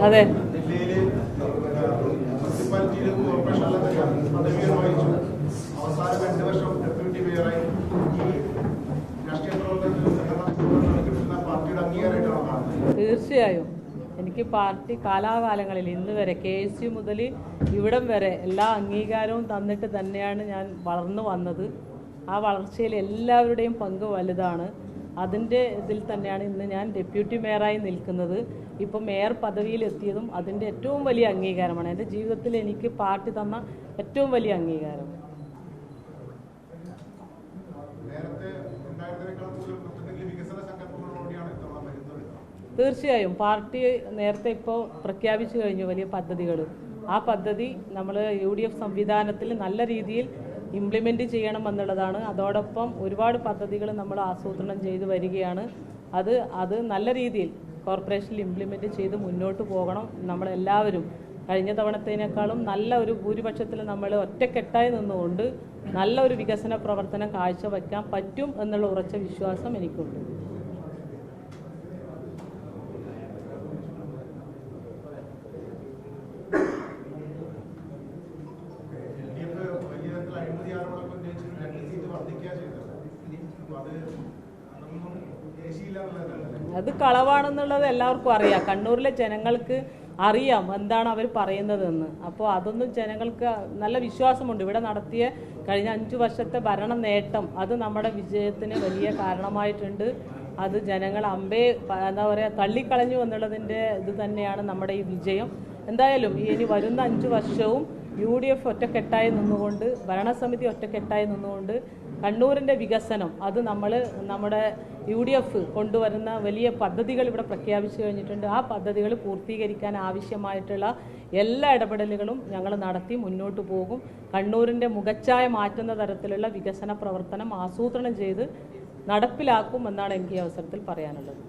അതെ. തീർച്ചയായും എനിക്ക് പാർട്ടി കാലാകാലങ്ങളിൽ ഇന്ന് വരെ KSU മുതൽ ഇവിടം വരെ എല്ലാ അംഗീകാരവും തന്നിട്ട് തന്നെയാണ് ഞാൻ വളർന്നു വന്നത്. ആ വളർച്ചയിൽ എല്ലാവരുടെയും പങ്ക് വലുതാണ്. അതിൻ്റെ ഇതിൽ തന്നെയാണ് ഇന്ന് ഞാൻ ഡെപ്യൂട്ടി മേയറായി നിൽക്കുന്നത്. ഇപ്പോൾ മേയർ പദവിയിലെത്തിയതും അതിൻ്റെ ഏറ്റവും വലിയ അംഗീകാരമാണ്. എൻ്റെ ജീവിതത്തിൽ എനിക്ക് പാർട്ടി തന്ന ഏറ്റവും വലിയ അംഗീകാരം. തീർച്ചയായും പാർട്ടി നേരത്തെ ഇപ്പോൾ പ്രഖ്യാപിച്ചു കഴിഞ്ഞു വലിയ പദ്ധതികൾ. ആ പദ്ധതി നമ്മൾ UDF സംവിധാനത്തിൽ നല്ല രീതിയിൽ ഇംപ്ലിമെൻറ്റ് ചെയ്യണമെന്നുള്ളതാണ്. അതോടൊപ്പം ഒരുപാട് പദ്ധതികൾ നമ്മൾ ആസൂത്രണം ചെയ്ത് വരികയാണ്. അത് നല്ല രീതിയിൽ കോർപ്പറേഷനിൽ ഇംപ്ലിമെൻറ്റ് ചെയ്ത് മുന്നോട്ട് പോകണം. നമ്മളെല്ലാവരും കഴിഞ്ഞ തവണത്തേനേക്കാളും നല്ല ഒരു ഭൂരിപക്ഷത്തിൽ നമ്മൾ ഒറ്റക്കെട്ടായി നിന്നുകൊണ്ട് നല്ല ഒരു വികസന പ്രവർത്തനം കാഴ്ചവെക്കാൻ പറ്റും എന്നുള്ള ഉറച്ച വിശ്വാസം എനിക്കുണ്ട്. അത് കളവാണെന്നുള്ളത് എല്ലാവർക്കും അറിയാം. കണ്ണൂരിലെ ജനങ്ങൾക്ക് അറിയാം എന്താണ് അവർ പറയുന്നതെന്ന്. അപ്പോൾ അതൊന്നും ജനങ്ങൾക്ക് നല്ല വിശ്വാസമുണ്ട്. ഇവിടെ നടത്തിയ കഴിഞ്ഞ 5 വർഷത്തെ ഭരണ നേട്ടം അത് നമ്മുടെ വിജയത്തിന് വലിയ കാരണമായിട്ടുണ്ട്. അത് ജനങ്ങൾ എന്താ പറയുക തള്ളിക്കളഞ്ഞു എന്നുള്ളതിൻ്റെ ഇത് തന്നെയാണ് നമ്മുടെ ഈ വിജയം. എന്തായാലും ഇനി വരുന്ന 5 വർഷവും UDF ഒറ്റക്കെട്ടായി നിന്നുകൊണ്ട് ഭരണസമിതി ഒറ്റക്കെട്ടായി നിന്നുകൊണ്ട് കണ്ണൂരിൻ്റെ വികസനം അത് നമ്മുടെ UDF കൊണ്ടുവരുന്ന വലിയ പദ്ധതികൾ ഇവിടെ പ്രഖ്യാപിച്ചു കഴിഞ്ഞിട്ടുണ്ട്. ആ പദ്ധതികൾ പൂർത്തീകരിക്കാൻ ആവശ്യമായിട്ടുള്ള എല്ലാ ഇടപെടലുകളും ഞങ്ങൾ നടത്തി മുന്നോട്ട് പോകും. കണ്ണൂരിൻ്റെ മുഖച്ഛായ മാറ്റുന്ന തരത്തിലുള്ള വികസന പ്രവർത്തനം ആസൂത്രണം ചെയ്ത് നടപ്പിലാക്കും എന്നാണ് എനിക്ക് ഈ അവസരത്തിൽ പറയാനുള്ളത്.